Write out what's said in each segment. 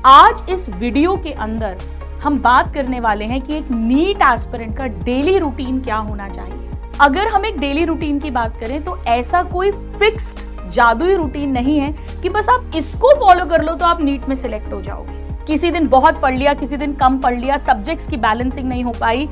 आज इस वीडियो के अंदर हम बात करने वाले हैं कि एक नीट एस्पिरेंट का डेली रूटीन क्या होना चाहिए। अगर हम एक डेली रूटीन की बात करें तो ऐसा कोई फिक्स्ड जादुई रूटीन नहीं है कि बस आप इसको फॉलो कर लो तो आप नीट में सिलेक्ट हो जाओगे। किसी दिन बहुत पढ़ लिया, किसी दिन कम पढ़ लिया, सब्जेक्ट्स की बैलेंसिंग नहीं हो पाई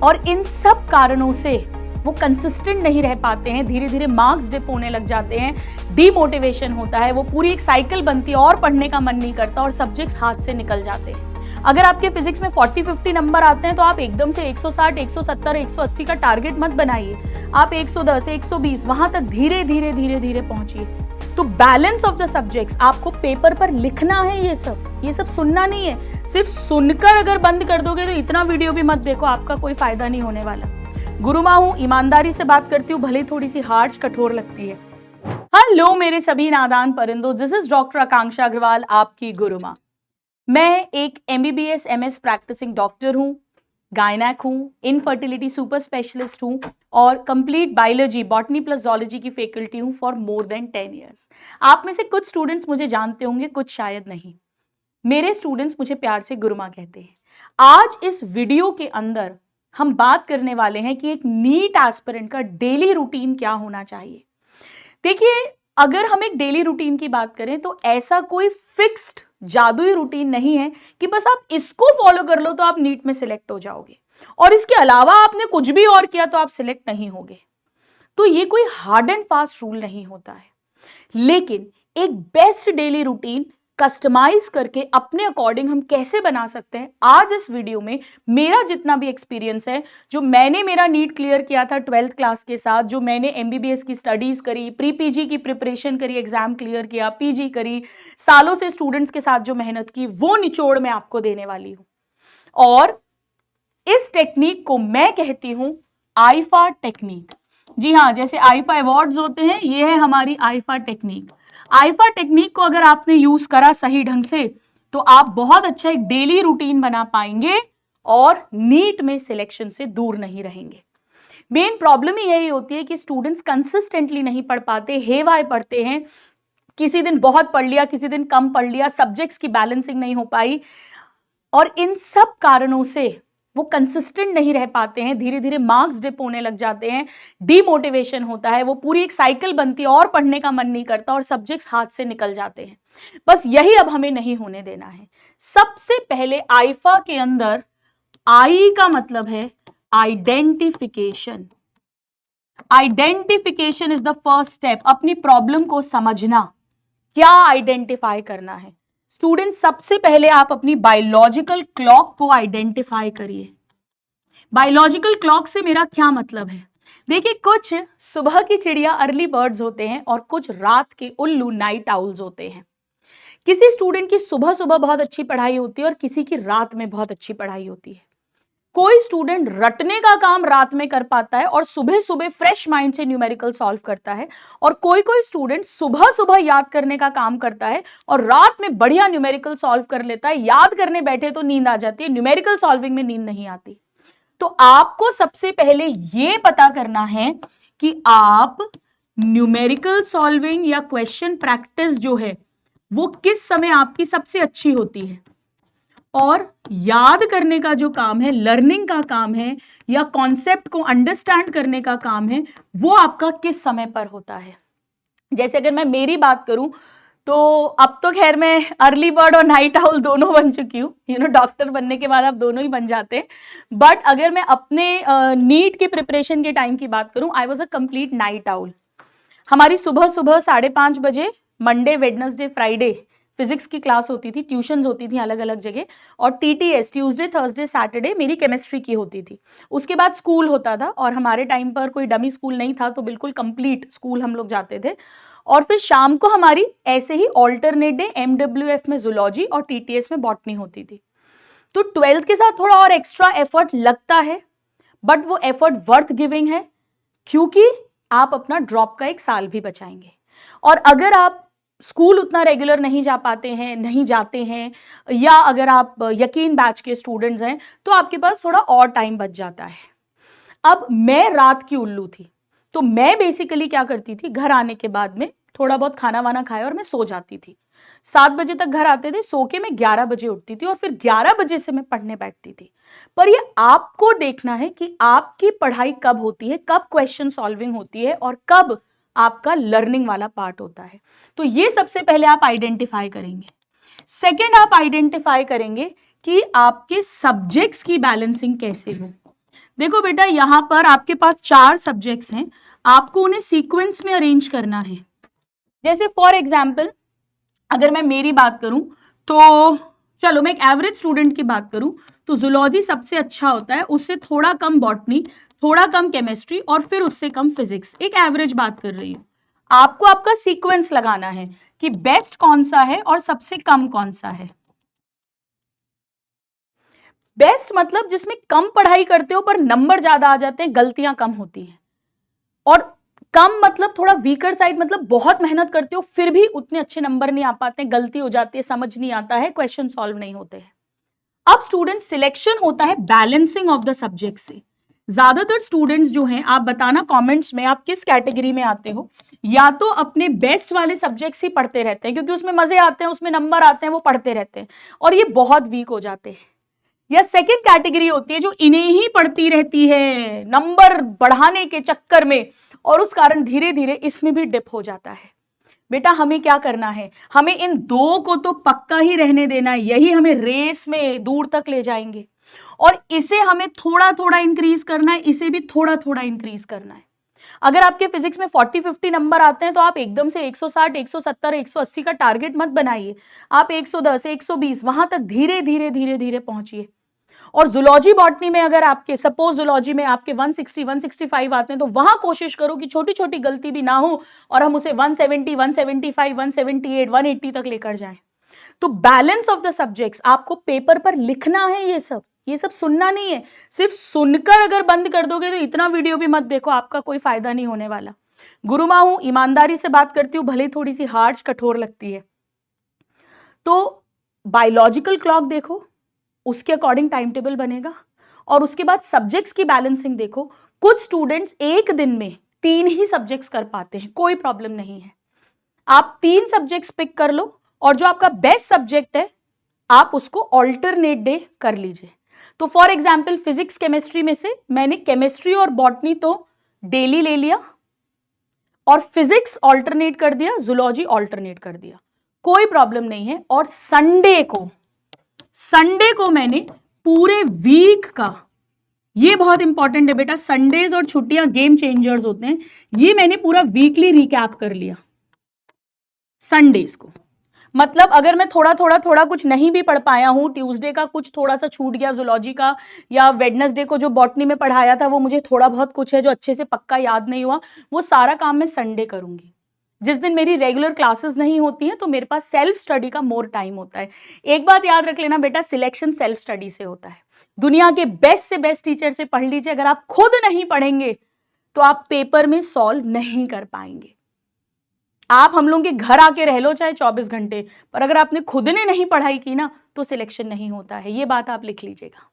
और इन सब कारणों से वो कंसिस्टेंट नहीं रह पाते हैं, धीरे धीरे मार्क्स डिप होने लग जाते हैं, डीमोटिवेशन होता है, वो पूरी एक साइकिल बनती है और पढ़ने का मन नहीं करता और सब्जेक्ट्स हाथ से निकल जाते हैं। अगर आपके फिजिक्स में 40-50 नंबर आते हैं तो आप एकदम से 160, 170, 180 का टारगेट मत बनाइए। आप 110, 120 वहां तक धीरे धीरे धीरे धीरे पहुंचिए। तो बैलेंस ऑफ द सब्जेक्ट्स आपको पेपर पर लिखना है, ये सब सुनना नहीं है। सिर्फ सुनकर अगर बंद कर दोगे तो इतना वीडियो भी मत देखो, आपका कोई फायदा नहीं होने वाला। गुरु माँ हूं, ईमानदारी से बात करती हूँ, भले थोड़ी सी हार्श कठोर लगती है। हेलो मेरे सभी नादान परिंदों, दिस इज डॉक्टर आकांक्षा अग्रवाल, आपकी गुरु माँ। मैं एक MBBS MS प्रैक्टिसिंग डॉक्टर हूँ, गायनेक हूँ, इनफर्टिलिटी सुपर स्पेशलिस्ट हूँ और complete biology botany plus zoology की फैकल्टी हूँ फॉर मोर देन 10 ईयर्स। आप में से कुछ स्टूडेंट्स मुझे जानते होंगे, कुछ शायद नहीं। मेरे स्टूडेंट्स मुझे प्यार से गुरु माँ कहते हैं। आज इस वीडियो के अंदर हम बात करने वाले हैं कि एक नीट एस्पिरेंट का डेली रूटीन क्या होना चाहिए। देखिए, अगर हम एक डेली रूटीन की बात करें तो ऐसा कोई फिक्स्ड जादुई रूटीन नहीं है कि बस आप इसको फॉलो कर लो तो आप नीट में सिलेक्ट हो जाओगे और इसके अलावा आपने कुछ भी और किया तो आप सिलेक्ट नहीं होगे। तो ये कोई हार्ड एंड फास्ट रूल नहीं होता है, लेकिन एक बेस्ट डेली रूटीन कस्टमाइज करके अपने अकॉर्डिंग हम कैसे बना सकते हैं, आज इस वीडियो में मेरा जितना भी एक्सपीरियंस है, जो मैंने मेरा नीट क्लियर किया था 12th क्लास के साथ, जो मैंने MBBS की स्टडीज करी, प्री PG की प्रिपरेशन करी, एग्जाम क्लियर किया, PG करी, सालों से स्टूडेंट्स के साथ जो मेहनत की, वो निचोड़ मैं आपको देने वाली हूं। और इस टेक्निक को मैं कहती हूं आईफा टेक्निक। जी हाँ, जैसे आईफा अवार्ड्स होते हैं, ये है हमारी आईफा टेक्निक। आईफा टेक्निक को अगर आपने यूज करा सही ढंग से तो आप बहुत अच्छा एक डेली रूटीन बना पाएंगे और नीट में सिलेक्शन से दूर नहीं रहेंगे। मेन प्रॉब्लम ही यही होती है कि स्टूडेंट्स कंसिस्टेंटली नहीं पढ़ पाते, हेवाए पढ़ते हैं। किसी दिन बहुत पढ़ लिया, किसी दिन कम पढ़ लिया, सब्जेक्ट्स की बैलेंसिंग नहीं हो पाई और इन सब कारणों से वो कंसिस्टेंट नहीं रह पाते हैं, धीरे धीरे मार्क्स डिप होने लग जाते हैं, डीमोटिवेशन होता है, वो पूरी एक साइकिल बनती है और पढ़ने का मन नहीं करता और सब्जेक्ट्स हाथ से निकल जाते हैं। बस यही अब हमें नहीं होने देना है। सबसे पहले आईफा के अंदर आई का मतलब है identification. Identification is the first step. अपनी प्रॉब्लम को समझना, क्या आइडेंटिफाई करना है। स्टूडेंट, सबसे पहले आप अपनी बायोलॉजिकल क्लॉक को आइडेंटिफाई करिए। बायोलॉजिकल क्लॉक से मेरा क्या मतलब है? देखिए, कुछ सुबह की चिड़िया अर्ली बर्ड्स होते हैं और कुछ रात के उल्लू नाइट आउल्स होते हैं। किसी स्टूडेंट की सुबह सुबह बहुत अच्छी पढ़ाई होती है और किसी की रात में बहुत अच्छी पढ़ाई होती है। कोई स्टूडेंट रटने का काम रात में कर पाता है और सुबह सुबह फ्रेश माइंड से न्यूमेरिकल सॉल्व करता है, और कोई कोई स्टूडेंट सुबह सुबह याद करने का काम करता है और रात में बढ़िया न्यूमेरिकल सॉल्व कर लेता है। याद करने बैठे तो नींद आ जाती है, न्यूमेरिकल सॉल्विंग में नींद नहीं आती। तो आपको सबसे पहले यह पता करना है कि आप न्यूमेरिकल सॉल्विंग या क्वेश्चन प्रैक्टिस जो है वो किस समय आपकी सबसे अच्छी होती है, और याद करने का जो काम है, लर्निंग का काम है या कॉन्सेप्ट को अंडरस्टैंड करने का काम है, वो आपका किस समय पर होता है। जैसे अगर मैं मेरी बात करूं तो अब तो खैर मैं अर्ली बर्ड और नाइट आउल दोनों बन चुकी हूँ। डॉक्टर बनने के बाद आप दोनों ही बन जाते हैं। बट अगर मैं अपने नीट के प्रिपरेशन के टाइम की बात करूं, I was a complete night owl. हमारी सुबह सुबह 5:30 बजे मंडे, वेडनेसडे, फ्राइडे फिजिक्स की क्लास होती थी, ट्यूशंस होती थी अलग अलग जगह, और TTS ट्यूसडे, थर्सडे, सैटरडे मेरी केमिस्ट्री की होती थी। उसके बाद स्कूल होता था और हमारे टाइम पर कोई डमी स्कूल नहीं था, तो बिल्कुल कंप्लीट स्कूल हम लोग जाते थे। और फिर शाम को हमारी ऐसे ही ऑल्टरनेट डे MWF में जूलॉजी और TTS में बॉटनी होती थी। तो 12th के साथ थोड़ा और एक्स्ट्रा एफर्ट लगता है, बट वो एफर्ट वर्थ गिविंग है, क्योंकि आप अपना ड्रॉप का एक साल भी बचाएंगे। और अगर आप स्कूल उतना रेगुलर नहीं जाते हैं, या अगर आप यकीन बैच के स्टूडेंट्स हैं, तो आपके पास थोड़ा और टाइम बच जाता है। अब मैं रात की उल्लू थी, तो मैं बेसिकली क्या करती थी, घर आने के बाद में थोड़ा बहुत खाना वाना खाया और मैं सो जाती थी। 7 बजे तक घर आते थे, सो के मैं 11 बजे उठती थी और फिर 11 बजे से मैं पढ़ने बैठती थी। पर ये आपको देखना है कि आपकी पढ़ाई कब होती है, कब क्वेश्चन सॉल्विंग होती है और कब आपका लर्निंग वाला पार्ट होता है। तो ये सबसे पहले आप आइडेंटिफाई करेंगे। सेकेंड, आप आइडेंटिफाई करेंगे कि आपके सब्जेक्ट्स की बैलेंसिंग कैसे हो। देखो बेटा, यहां पर आपके पास 4 सब्जेक्ट्स हैं, आपको उन्हें सीक्वेंस में अरेंज करना है। जैसे फॉर एग्जाम्पल अगर मैं मेरी बात करूं तो चलो मैं एक एवरेज स्टूडेंट की बात करूं तो जूलॉजी सबसे अच्छा होता है, उससे थोड़ा कम बॉटनी, थोड़ा कम केमिस्ट्री और फिर उससे कम फिजिक्स। एक एवरेज बात कर रही हूं। आपको आपका सीक्वेंस लगाना है कि बेस्ट कौन सा है और सबसे कम कौन सा है। बेस्ट मतलब जिसमें कम पढ़ाई करते हो पर नंबर ज्यादा आ जाते हैं, गलतियां कम होती हैं। और कम मतलब थोड़ा वीकर साइड, मतलब बहुत मेहनत करते हो फिर भी उतने अच्छे नंबर नहीं आ पाते, गलती हो जाती है, समझ नहीं आता है, क्वेश्चन सॉल्व नहीं होते हैं। अब स्टूडेंट सिलेक्शन होता है बैलेंसिंग ऑफ द सब्जेक्ट से। ज्यादातर स्टूडेंट्स जो हैं, आप बताना कमेंट्स में आप किस कैटेगरी में आते हो। या तो अपने बेस्ट वाले सब्जेक्ट्स ही पढ़ते रहते हैं क्योंकि उसमें मजे आते हैं, उसमें नंबर आते हैं, वो पढ़ते रहते हैं और ये बहुत वीक हो जाते हैं। या सेकंड कैटेगरी होती है जो इन्हें ही पढ़ती रहती है नंबर बढ़ाने के चक्कर में और उस कारण धीरे धीरे इसमें भी डिप हो जाता है। बेटा हमें क्या करना है, हमें इन दो को तो पक्का ही रहने देना है, यही हमें रेस में दूर तक ले जाएंगे और इसे हमें थोड़ा थोड़ा इंक्रीज करना है, इसे भी थोड़ा थोड़ा इंक्रीज करना है। अगर आपके फिजिक्स में 40-50 नंबर आते हैं तो आप एकदम से 160, 170, 180 का टारगेट मत बनाइए, आप 110, 120 वहां तक धीरे धीरे धीरे धीरे पहुंचिए। और जूलॉजी बॉटनी में अगर आपके सपोज जूलॉजी में आपके 160, 165 आते हैं तो वहां कोशिश करो कि छोटी छोटी गलती भी ना हो और हम उसे 170, 175, 178, 180 तक लेकर जाएं। तो बैलेंस ऑफ द सब्जेक्ट्स आपको पेपर पर लिखना है, ये सब सुनना नहीं है। सिर्फ सुनकर अगर बंद कर दोगे तो इतना वीडियो भी मत देखो, आपका कोई फायदा नहीं होने वाला। गुरु मां हूं, ईमानदारी से बात करती हूं, भले थोड़ी सी हार्श कठोर लगती है। तो बायोलॉजिकल क्लॉक देखो, उसके अकॉर्डिंग टाइम टेबल बनेगा और उसके बाद सब्जेक्ट्स की बैलेंसिंग देखो। कुछ स्टूडेंट्स एक दिन में 3 ही सब्जेक्ट्स कर पाते हैं, कोई प्रॉब्लम नहीं है, आप 3 सब्जेक्ट्स पिक कर लो और जो आपका बेस्ट सब्जेक्ट है आप उसको ऑल्टरनेट डे कर लीजिए। तो फॉर एग्जाम्पल फिजिक्स केमिस्ट्री में से मैंने केमिस्ट्री और बॉटनी तो डेली ले लिया और फिजिक्स ऑल्टरनेट कर दिया, जूलॉजी ऑल्टरनेट कर दिया, कोई प्रॉब्लम नहीं है। और संडे को मैंने पूरे वीक का, ये बहुत इंपॉर्टेंट है बेटा, संडेज और छुट्टियां गेम चेंजर्स होते हैं, ये मैंने पूरा वीकली रिकैप कर लिया संडेज को। मतलब अगर मैं थोड़ा कुछ नहीं भी पढ़ पाया हूं, ट्यूसडे का कुछ थोड़ा सा छूट गया जूलॉजी का, या वेडनेसडे को जो बॉटनी में पढ़ाया था वो मुझे थोड़ा बहुत कुछ है जो अच्छे से पक्का याद नहीं हुआ, वो सारा काम मैं संडे करूंगी। जिस दिन मेरी रेगुलर क्लासेस नहीं होती हैं तो मेरे पास सेल्फ स्टडी का मोर टाइम होता है। एक बात याद रख लेना बेटा, सिलेक्शन सेल्फ स्टडी से होता है। दुनिया के बेस्ट से बेस्ट टीचर से पढ़ लीजिए, अगर आप खुद नहीं पढ़ेंगे तो आप पेपर में सॉल्व नहीं कर पाएंगे। आप हम लोगों के घर आके रह लो चाहे 24 घंटे, पर अगर आपने खुद ने नहीं पढ़ाई की ना तो सिलेक्शन नहीं होता है, ये बात आप लिख लीजिएगा।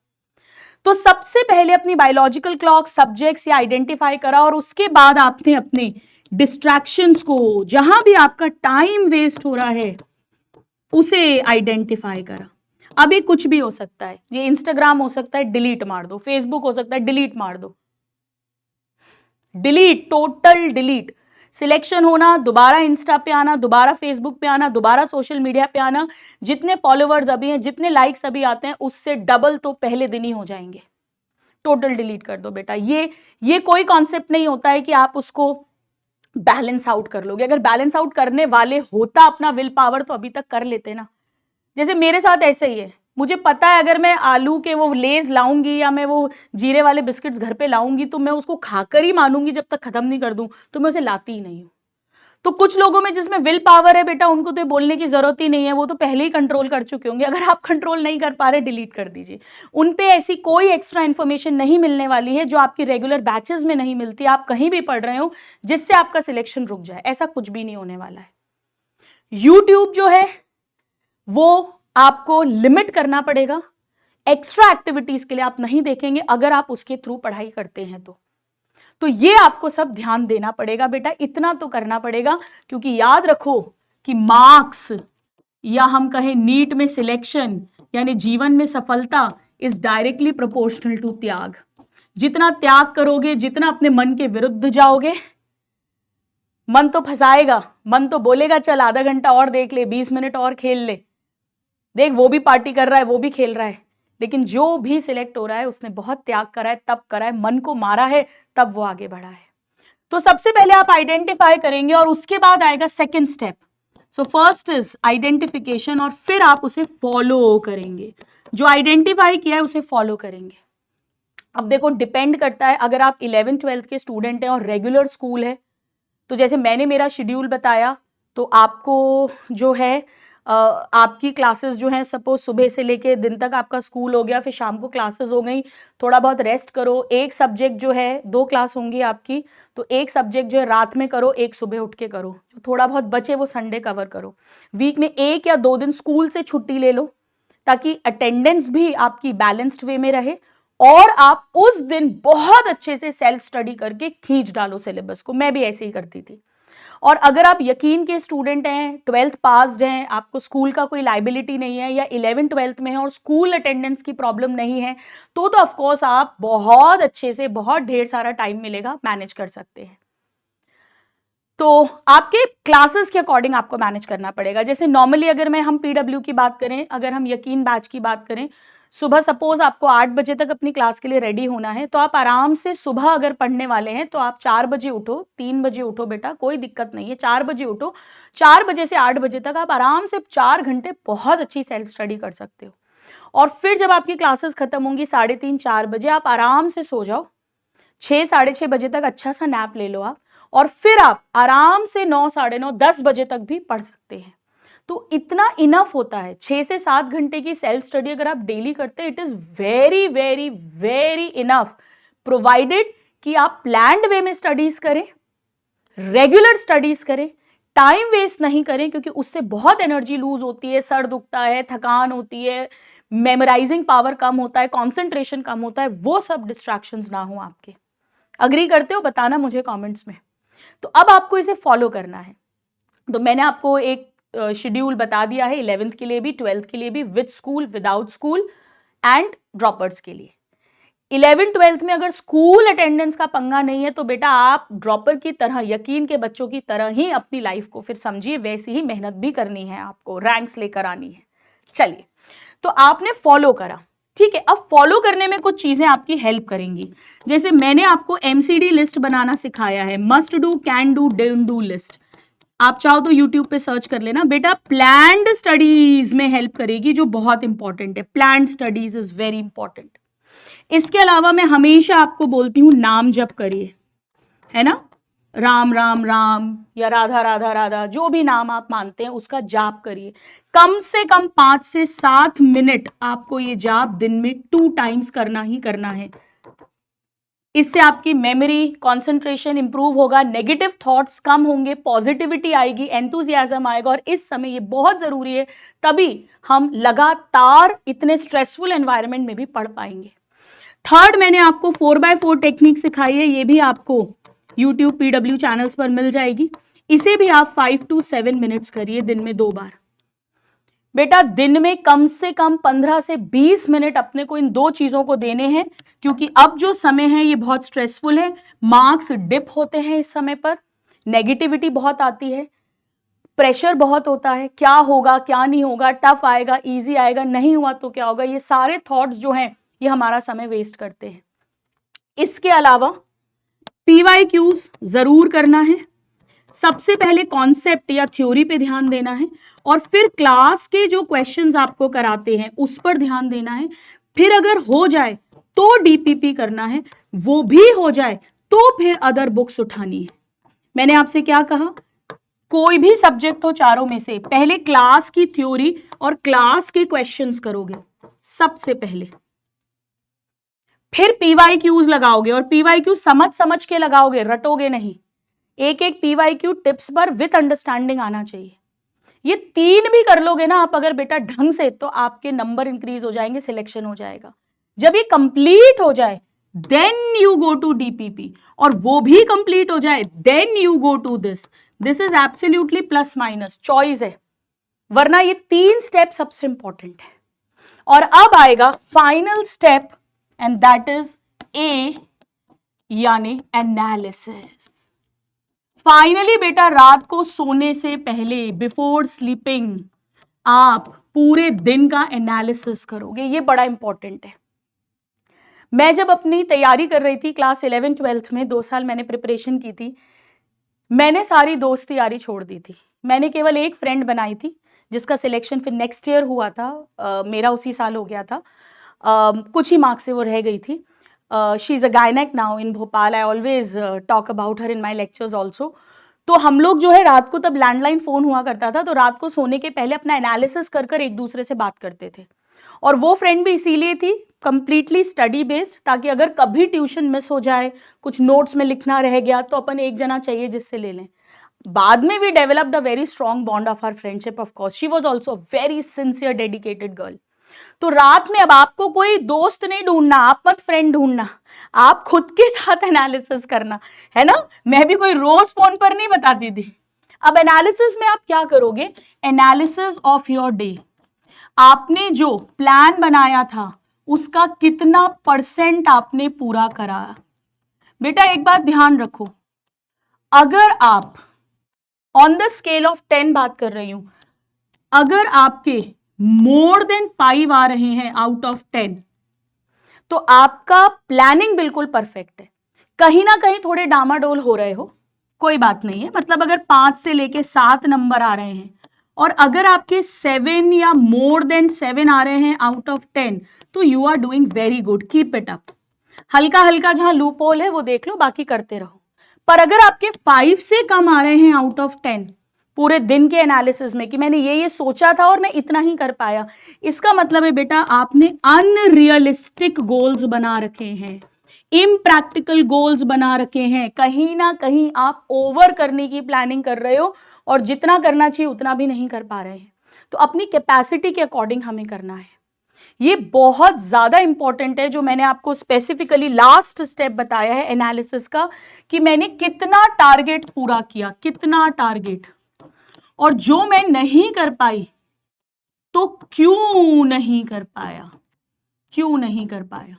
तो सबसे पहले अपनी बायोलॉजिकल क्लॉक सब्जेक्ट्स या आइडेंटिफाई करा और उसके बाद आपने अपने डिस्ट्रैक्शंस को, जहां भी आपका टाइम वेस्ट हो रहा है उसे आइडेंटिफाई करा। अब ये कुछ भी हो सकता है, ये इंस्टाग्राम हो सकता है, डिलीट मार दो, फेसबुक हो सकता है, डिलीट मार दो, डिलीट, टोटल डिलीट। सिलेक्शन होना, दोबारा इंस्टा पे आना, दोबारा फेसबुक पे आना, दोबारा सोशल मीडिया पे आना, जितने फॉलोवर्स अभी हैं, जितने लाइक्स अभी आते हैं उससे डबल तो पहले दिन ही हो जाएंगे। टोटल डिलीट कर दो बेटा। ये कोई कॉन्सेप्ट नहीं होता है कि आप उसको बैलेंस आउट कर लोगे। अगर बैलेंस आउट करने वाले होता अपना विल पावर तो अभी तक कर लेते ना। जैसे मेरे साथ ऐसे ही है, मुझे पता है अगर मैं आलू के वो लेज लाऊंगी या मैं वो जीरे वाले बिस्किट्स घर पे लाऊंगी तो मैं उसको खाकर ही मानूंगी, जब तक खत्म नहीं कर दूं तो मैं उसे लाती ही नहीं हूं। तो कुछ लोगों में जिसमें विल पावर है बेटा, उनको तो बोलने की जरूरत ही नहीं है, वो तो पहले ही कंट्रोल कर चुके होंगे। अगर आप कंट्रोल नहीं कर पा रहे, डिलीट कर दीजिए। उन पे ऐसी कोई एक्स्ट्रा इन्फॉर्मेशन नहीं मिलने वाली है जो आपकी रेगुलर बैचेस में नहीं मिलती, आप कहीं भी पढ़ रहे हो, जिससे आपका सिलेक्शन रुक जाए, ऐसा कुछ भी नहीं होने वाला है। यूट्यूब जो है वो आपको लिमिट करना पड़ेगा, एक्स्ट्रा एक्टिविटीज के लिए आप नहीं देखेंगे अगर आप उसके थ्रू पढ़ाई करते हैं तो ये आपको सब ध्यान देना पड़ेगा बेटा, इतना तो करना पड़ेगा। क्योंकि याद रखो कि मार्क्स या हम कहें नीट में सिलेक्शन यानी जीवन में सफलता इज डायरेक्टली प्रोपोर्शनल टू त्याग। जितना त्याग करोगे, जितना अपने मन के विरुद्ध जाओगे, मन तो फंसाएगा, मन तो बोलेगा चल आधा घंटा और देख ले, 20 मिनट और खेल ले, देख वो भी पार्टी कर रहा है, वो भी खेल रहा है, लेकिन जो भी सिलेक्ट हो रहा है उसने बहुत त्याग करा है, तब करा है, मन को मारा है, तब वो आगे बढ़ा है। तो सबसे पहले आप आइडेंटिफाई करेंगे और उसके बाद आएगा second step. So first is identification और फिर आप उसे फॉलो करेंगे। जो आइडेंटिफाई किया है उसे फॉलो करेंगे। अब देखो डिपेंड करता है, अगर आप 11th-12th के स्टूडेंट हैं और रेगुलर स्कूल है तो जैसे मैंने मेरा शेड्यूल बताया, तो आपको जो है आपकी क्लासेस जो हैं सपोज सुबह से लेके दिन तक आपका स्कूल हो गया, फिर शाम को क्लासेस हो गई, थोड़ा बहुत रेस्ट करो, एक सब्जेक्ट जो है 2 क्लास होंगी आपकी, तो एक सब्जेक्ट जो है रात में करो, एक सुबह उठ के करो, जो थोड़ा बहुत बचे वो संडे कवर करो। वीक में 1 या 2 दिन स्कूल से छुट्टी ले लो ताकि अटेंडेंस भी आपकी बैलेंस्ड वे में रहे और आप उस दिन बहुत अच्छे से सेल्फ स्टडी करके खींच डालो सिलेबस को। मैं भी ऐसे ही करती थी। और अगर आप यकीन के स्टूडेंट हैं, 12th पास्ड हैं, आपको स्कूल का कोई लाइबिलिटी नहीं है या 11th-12th में है और स्कूल अटेंडेंस की प्रॉब्लम नहीं है, तो ऑफ कोर्स आप बहुत अच्छे से, बहुत ढेर सारा टाइम मिलेगा, मैनेज कर सकते हैं। तो आपके क्लासेस के अकॉर्डिंग आपको मैनेज करना पड़ेगा। जैसे नॉर्मली अगर हम PW की बात करें, अगर हम यकीन बैच की बात करें, सुबह सपोज आपको 8 बजे तक अपनी क्लास के लिए रेडी होना है, तो आप आराम से सुबह अगर पढ़ने वाले हैं तो आप 4 बजे उठो, 3 बजे उठो बेटा, कोई दिक्कत नहीं है, 4 बजे उठो, 4 बजे से 8 बजे तक आप आराम से 4 घंटे बहुत अच्छी सेल्फ स्टडी कर सकते हो। और फिर जब आपकी क्लासेस खत्म होंगी 3:30-4 बजे, आप आराम से सो जाओ, 6-6:30 बजे तक अच्छा सा नैप ले लो आप, और फिर आप आराम से 9-9:30-10 बजे तक भी पढ़ सकते हैं। तो इतना इनफ होता है। 6 से 7 घंटे की सेल्फ स्टडी अगर आप डेली करते हैं, it is very very very enough, provided कि आप प्लान्ड वे में स्टडीज करें, रेगुलर स्टडीज करें, टाइम वेस्ट नहीं करें, क्योंकि उससे बहुत एनर्जी लूज होती है, सर दुखता है, थकान होती है, मेमोराइजिंग पावर कम होता है, कॉन्सेंट्रेशन कम होता है, वो सब डिस्ट्रैक्शंस ना हो आपके। अग्री करते हो? बताना मुझे कमेंट्स में। तो अब आपको इसे फॉलो करना है। तो मैंने आपको एक शेड्यूल बता दिया है 11th के लिए भी, 12th के लिए भी, with school, without school and droppers के लिए। 11th-12th में अगर स्कूल अटेंडेंस का पंगा नहीं है तो बेटा आप ड्रॉपर की तरह, यकीन के बच्चों की तरह ही अपनी लाइफ को फिर समझिए, वैसी ही मेहनत भी करनी है आपको, रैंक्स लेकर आनी है। चलिए, तो आपने फॉलो करा, ठीक है। अब फॉलो करने में कुछ चीजें आपकी हेल्प करेंगी। जैसे मैंने आपको MCD लिस्ट बनाना सिखाया है, must do, can do, don't do list. आप चाहो तो YouTube पे सर्च कर लेना बेटा। प्लान्ड स्टडीज में हेल्प करेगी, जो बहुत इंपॉर्टेंट है। Planned studies is very important. इसके अलावा मैं हमेशा आपको बोलती हूँ नाम जप करिए, है ना, राम राम राम या राधा राधा राधा, जो भी नाम आप मानते हैं उसका जाप करिए। कम से कम 5 से 7 मिनट आपको ये जाप दिन में 2 टाइम्स करना ही करना है। इससे आपकी मेमोरी, कंसंट्रेशन इंप्रूव होगा, नेगेटिव थॉट्स कम होंगे, पॉजिटिविटी आएगी, एंथुसियाज्म आएगा, और इस समय ये बहुत जरूरी है, तभी हम लगातार इतने स्ट्रेसफुल एनवायरनमेंट में भी पढ़ पाएंगे। थर्ड, मैंने आपको 4x4 टेक्निक सिखाई है, ये भी आपको YouTube PW चैनल्स पर मिल जाएगी। इसे भी आप 5 to 7 मिनट्स करिए दिन में 2 बार। बेटा दिन में कम से कम 15 से 20 मिनट अपने को इन 2 चीजों को देने हैं, क्योंकि अब जो समय है ये बहुत स्ट्रेसफुल है, मार्क्स डिप होते हैं इस समय पर, नेगेटिविटी बहुत आती है, प्रेशर बहुत होता है, क्या होगा क्या नहीं होगा, टफ आएगा इजी आएगा, नहीं हुआ तो क्या होगा, ये सारे थॉट्स जो हैं ये हमारा समय वेस्ट करते हैं। इसके अलावा PYQs जरूर करना है। सबसे पहले कॉन्सेप्ट या थ्योरी पे ध्यान देना है, और फिर क्लास के जो क्वेश्चंस आपको कराते हैं उस पर ध्यान देना है। फिर अगर हो जाए तो DPP करना है, वो भी हो जाए तो फिर अदर बुक्स उठानी है। मैंने आपसे क्या कहा, कोई भी सब्जेक्ट हो चारों में से, पहले क्लास की थ्योरी और क्लास के क्वेश्चंस करोगे सबसे पहले, फिर PYQs लगाओगे, और PYQ समझ समझ के लगाओगे, रटोगे नहीं। एक एक PYQ टिप्स पर विथ अंडरस्टैंडिंग आना चाहिए। ये 3 भी कर लोगे ना आप अगर बेटा ढंग से, तो आपके नंबर इंक्रीज हो जाएंगे, सिलेक्शन हो जाएगा। जब ये कंप्लीट हो जाए then you go to DPP, और वो भी कंप्लीट हो जाए then you go to this. This is absolutely plus minus choice है, वरना ये 3 स्टेप सबसे इंपॉर्टेंट है। और अब आएगा final step and that is a, यानी एनालिसिस। फाइनली बेटा रात को सोने से पहले, बिफोर स्लीपिंग, आप पूरे दिन का एनालिसिस करोगे। ये बड़ा इंपॉर्टेंट है। मैं जब अपनी तैयारी कर रही थी क्लास 11 12th में, 2 साल मैंने प्रिपरेशन की थी, मैंने सारी दोस्त यारी छोड़ दी थी। मैंने केवल एक फ्रेंड बनाई थी जिसका सिलेक्शन फिर नेक्स्ट ईयर हुआ था, मेरा उसी साल हो गया था। कुछ ही मार्क्स से वो रह गई थी। She is a gynaec now in Bhopal. I always talk about her in my lectures also. तो हम लोग जो है रात को, तब लैंडलाइन फ़ोन हुआ करता था, तो रात को सोने के पहले अपना एनालिसिस कर कर एक दूसरे से बात करते थे। और वो फ्रेंड भी इसीलिए थी, कंप्लीटली स्टडी बेस्ड, ताकि अगर कभी ट्यूशन मिस हो जाए, कुछ नोट्स में लिखना रह गया, तो अपन एक जना चाहिए जिससे ले लें। बाद में we developed a very strong bond of our friendship. Of course she was also very sincere dedicated girl. तो रात में अब आपको कोई दोस्त नहीं ढूंढना, आप मत फ्रेंड ढूंढना, आप खुद के साथ एनालिसिस करना, है ना। मैं भी कोई रोज फोन पर नहीं बताती थी। अब एनालिसिस में आप क्या करोगे? Analysis of your day. आपने जो प्लान बनाया था उसका कितना % आपने पूरा करा। बेटा एक बात ध्यान रखो, अगर आप ऑन द स्केल ऑफ 10 बात कर रही हूं, अगर आपके मोर देन 5 आ रहे हैं आउट ऑफ 10, तो आपका प्लानिंग बिल्कुल परफेक्ट है। कहीं ना कहीं थोड़े डामाडोल हो रहे हो, कोई बात नहीं है। मतलब अगर 5 से लेके 7 नंबर आ रहे हैं और अगर आपके 7 या मोर देन 7 आ रहे हैं आउट ऑफ 10, तो you are doing very good, keep it up. हल्का हल्का जहां लूप होल है वो देख लो, बाकी करते रहो। पर अगर आपके 5 से कम आ रहे हैं आउट ऑफ 10 पूरे दिन के एनालिसिस में, कि मैंने ये सोचा था और मैं इतना ही कर पाया, इसका मतलब है बेटा आपने अनरियलिस्टिक गोल्स बना रखे हैं, इम्प्रैक्टिकल गोल्स बना रखे हैं। कहीं ना कहीं आप ओवर करने की प्लानिंग कर रहे हो और जितना करना चाहिए उतना भी नहीं कर पा रहे हैं। तो अपनी कैपेसिटी के अकॉर्डिंग हमें करना है। ये बहुत ज्यादा इंपॉर्टेंट है, जो मैंने आपको स्पेसिफिकली लास्ट स्टेप बताया है एनालिसिस का, कि मैंने कितना टारगेट पूरा किया, कितना टारगेट, और जो मैं नहीं कर पाई तो क्यों नहीं कर पाया, क्यों नहीं कर पाया।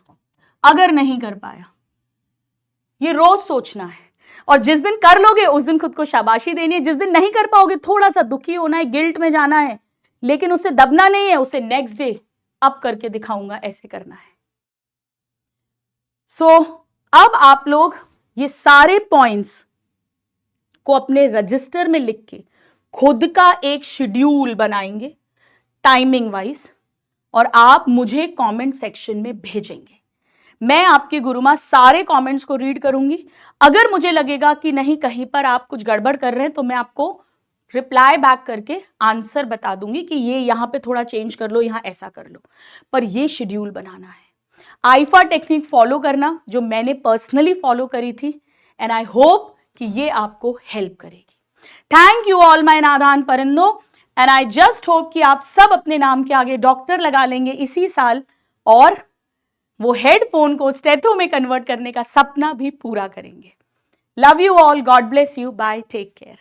अगर नहीं कर पाया, ये रोज सोचना है। और जिस दिन कर लोगे उस दिन खुद को शाबाशी देनी है। जिस दिन नहीं कर पाओगे थोड़ा सा दुखी होना है, गिल्ट में जाना है, लेकिन उससे दबना नहीं है, उसे नेक्स्ट डे अब करके दिखाऊंगा, ऐसे करना है। सो अब आप लोग ये सारे पॉइंट्स को अपने रजिस्टर में लिख के खुद का एक शेड्यूल बनाएंगे टाइमिंग वाइज, और आप मुझे कमेंट सेक्शन में भेजेंगे। मैं आपकी गुरुमा सारे कमेंट्स को रीड करूंगी। अगर मुझे लगेगा कि नहीं कहीं पर आप कुछ गड़बड़ कर रहे हैं, तो मैं आपको रिप्लाई बैक करके आंसर बता दूंगी कि ये यहां पे थोड़ा चेंज कर लो, यहां ऐसा कर लो। पर ये शेड्यूल बनाना है, आईफा टेक्निक फॉलो करना, जो मैंने पर्सनली फॉलो करी थी, एंड आई होप कि ये आपको हेल्प करेगी। थैंक यू ऑल माय नादान परिंदो, एंड आई जस्ट होप कि आप सब अपने नाम के आगे डॉक्टर लगा लेंगे इसी साल, और वो हेडफोन को स्टेथो में कन्वर्ट करने का सपना भी पूरा करेंगे। Love you all, God bless you, bye, take care.